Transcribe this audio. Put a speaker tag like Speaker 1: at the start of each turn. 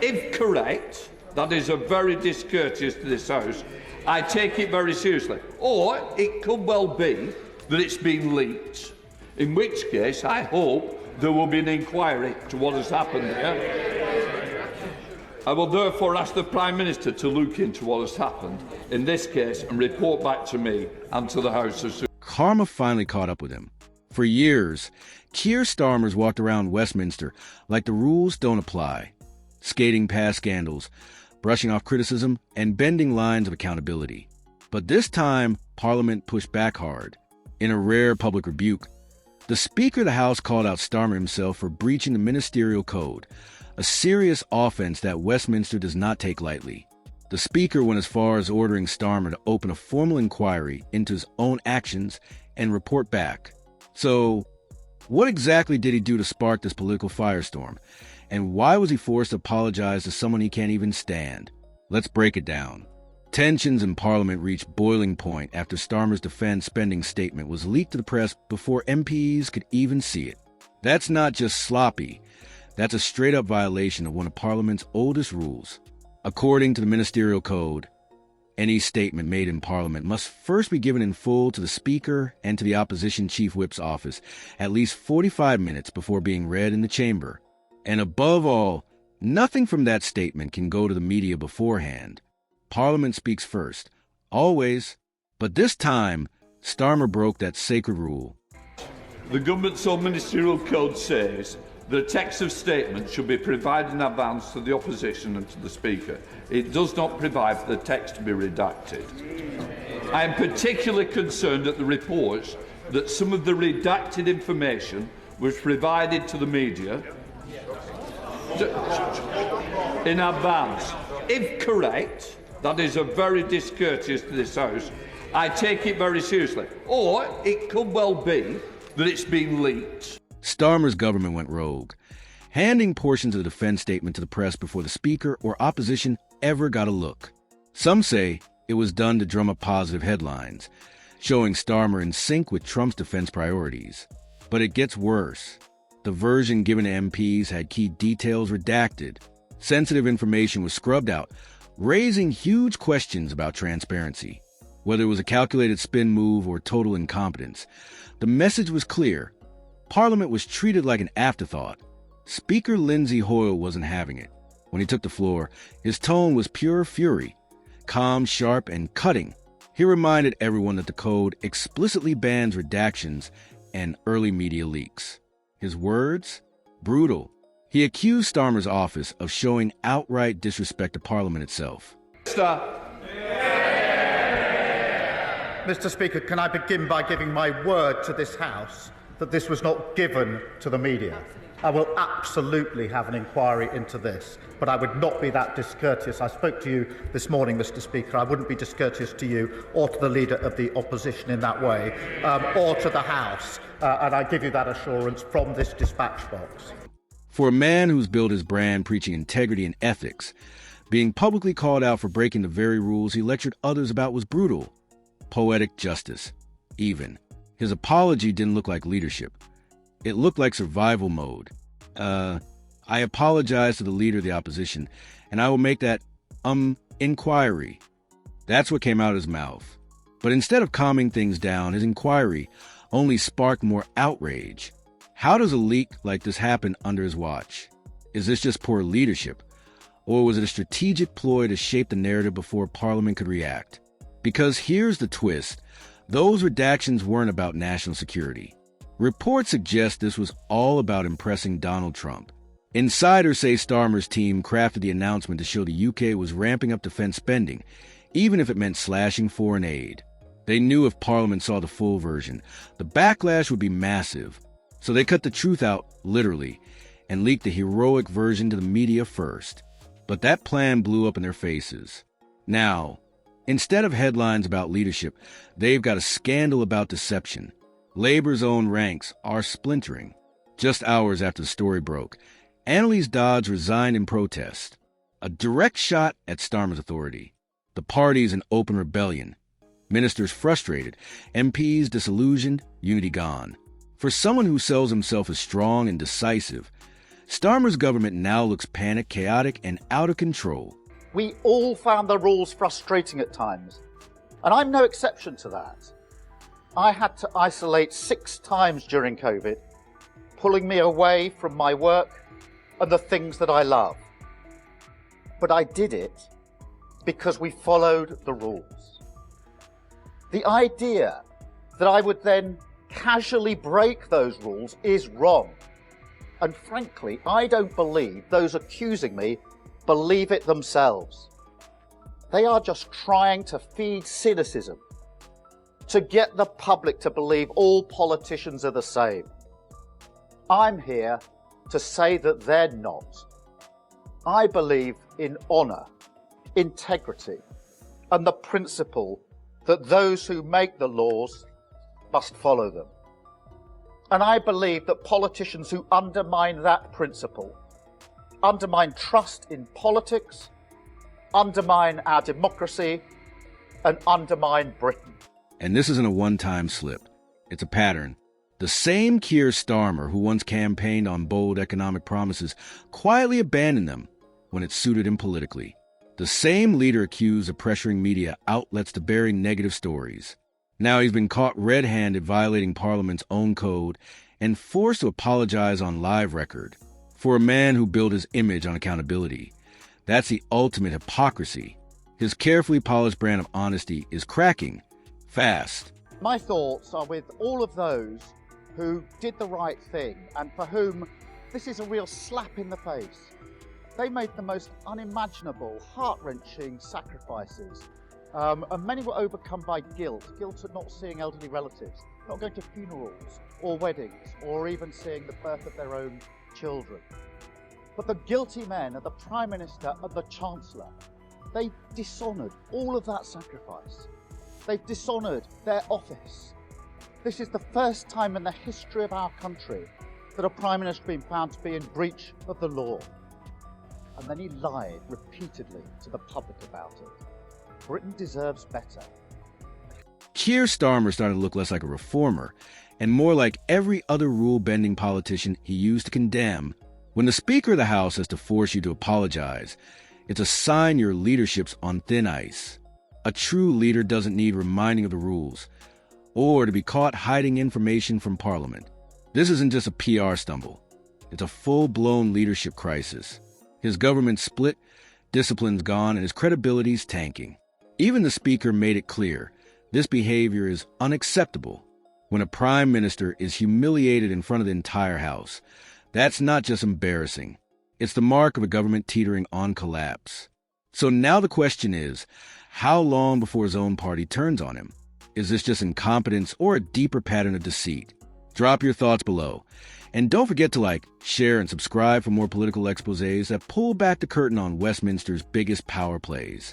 Speaker 1: If correct, that is a very discourteous to this House. I take it very seriously. Or it could well be that it's been leaked, in which case I hope there will be an inquiry to what has happened here. I will therefore ask the Prime Minister to look into what has happened in this case and report back to me and to the House as soon.
Speaker 2: Karma finally caught up with him. For years, Keir Starmer's walked around Westminster like the rules don't apply, skating past scandals, brushing off criticism, and bending lines of accountability. But this time, Parliament pushed back hard. In a rare public rebuke, the Speaker of the House called out Starmer himself for breaching the ministerial code, a serious offense that Westminster does not take lightly. The Speaker went as far as ordering Starmer to open a formal inquiry into his own actions and report back. So, what exactly did he do to spark this political firestorm? And why was he forced to apologize to someone he can't even stand? Let's break it down. Tensions in Parliament reached boiling point after Starmer's defense spending statement was leaked to the press before MPs could even see it. That's not just sloppy. That's a straight-up violation of one of Parliament's oldest rules. According to the Ministerial Code, any statement made in Parliament must first be given in full to the Speaker and to the Opposition Chief Whip's office at least 45 minutes before being read in the chamber. And above all, nothing from that statement can go to the media beforehand. Parliament speaks first, always, but this time, Starmer broke that sacred rule.
Speaker 1: The government's own ministerial code says that a text of statement should be provided in advance to the opposition and to the Speaker. It does not provide for the text to be redacted. I am particularly concerned at the reports that some of the redacted information was provided to the media in advance. If correct, that is a very discourteous to this House. I take it very seriously. Or it could well be that it's been leaked.
Speaker 2: Starmer's government went rogue, handing portions of the defense statement to the press before the Speaker or opposition ever got a look. Some say it was done to drum up positive headlines, showing Starmer in sync with Trump's defense priorities. But it gets worse. The version given to MPs had key details redacted. Sensitive information was scrubbed out, raising huge questions about transparency. Whether it was a calculated spin move or total incompetence, the message was clear. Parliament was treated like an afterthought. Speaker Lindsay Hoyle wasn't having it. When he took the floor, his tone was pure fury, calm, sharp, and cutting. He reminded everyone that the code explicitly bans redactions and early media leaks. His words? Brutal. He accused Starmer's office of showing outright disrespect to Parliament itself.
Speaker 3: Mr. Speaker, can I begin by giving my word to this House that this was not given to the media? I will absolutely have an inquiry into this, but I would not be that discourteous. I spoke to you this morning, Mr. Speaker. I wouldn't be discourteous to you or to the Leader of the Opposition in that way, or to the House. And I give you that assurance from this dispatch box.
Speaker 2: For a man who's built his brand preaching integrity and ethics, being publicly called out for breaking the very rules he lectured others about was brutal. Poetic justice, even. His apology didn't look like leadership. It looked like survival mode. I apologize to the Leader of the Opposition, and I will make that, inquiry. That's what came out of his mouth. But instead of calming things down, his inquiry only sparked more outrage. How does a leak like this happen under his watch? Is this just poor leadership? Or was it a strategic ploy to shape the narrative before Parliament could react? Because here's the twist. Those redactions weren't about national security. Reports suggest this was all about impressing Donald Trump. Insiders say Starmer's team crafted the announcement to show the UK was ramping up defense spending, even if it meant slashing foreign aid. They knew if Parliament saw the full version, the backlash would be massive. So they cut the truth out, literally, and leaked the heroic version to the media first. But that plan blew up in their faces. Now, instead of headlines about leadership, they've got a scandal about deception. Labor's own ranks are splintering. Just hours after the story broke, Annalise Dodds resigned in protest. A direct shot at Starmer's authority. The party's in open rebellion. Ministers frustrated, MPs disillusioned, unity gone. For someone who sells himself as strong and decisive, Starmer's government now looks panicked, chaotic, and out of control.
Speaker 3: We all found the rules frustrating at times, and I'm no exception to that. I had to isolate 6 times during COVID, pulling me away from my work and the things that I love. But I did it because we followed the rules. The idea that I would then casually break those rules is wrong. And frankly, I don't believe those accusing me believe it themselves. They are just trying to feed cynicism, to get the public to believe all politicians are the same. I'm here to say that they're not. I believe in honour, integrity, and the principle that those who make the laws must follow them. And I believe that politicians who undermine that principle, undermine trust in politics, undermine our democracy, and undermine Britain.
Speaker 2: And this isn't a one-time slip. It's a pattern. The same Keir Starmer who once campaigned on bold economic promises quietly abandoned them when it suited him politically. The same leader accused of pressuring media outlets to bury negative stories. Now he's been caught red-handed violating Parliament's own code and forced to apologize on live record. For a man who built his image on accountability, that's the ultimate hypocrisy. His carefully polished brand of honesty is cracking fast.
Speaker 3: My thoughts are with all of those who did the right thing and for whom this is a real slap in the face. They made the most unimaginable, heart-wrenching sacrifices. And many were overcome by guilt at not seeing elderly relatives, not going to funerals or weddings, or even seeing the birth of their own children. But the guilty men are the Prime Minister and the Chancellor. They dishonoured all of that sacrifice. They've dishonoured their office. This is the first time in the history of our country that a Prime Minister has been found to be in breach of the law. And then he lied repeatedly to the public about it. Britain deserves better.
Speaker 2: Keir Starmer started to look less like a reformer and more like every other rule-bending politician he used to condemn. When the Speaker of the House has to force you to apologize, it's a sign your leadership's on thin ice. A true leader doesn't need reminding of the rules or to be caught hiding information from Parliament. This isn't just a PR stumble. It's a full-blown leadership crisis. His government's split, discipline's gone, and his credibility's tanking. Even the Speaker made it clear this behavior is unacceptable. When a Prime Minister is humiliated in front of the entire House, that's not just embarrassing. It's the mark of a government teetering on collapse. So now the question is, how long before his own party turns on him? Is this just incompetence or a deeper pattern of deceit? Drop your thoughts below. And don't forget to like, share, and subscribe for more political exposés that pull back the curtain on Westminster's biggest power plays.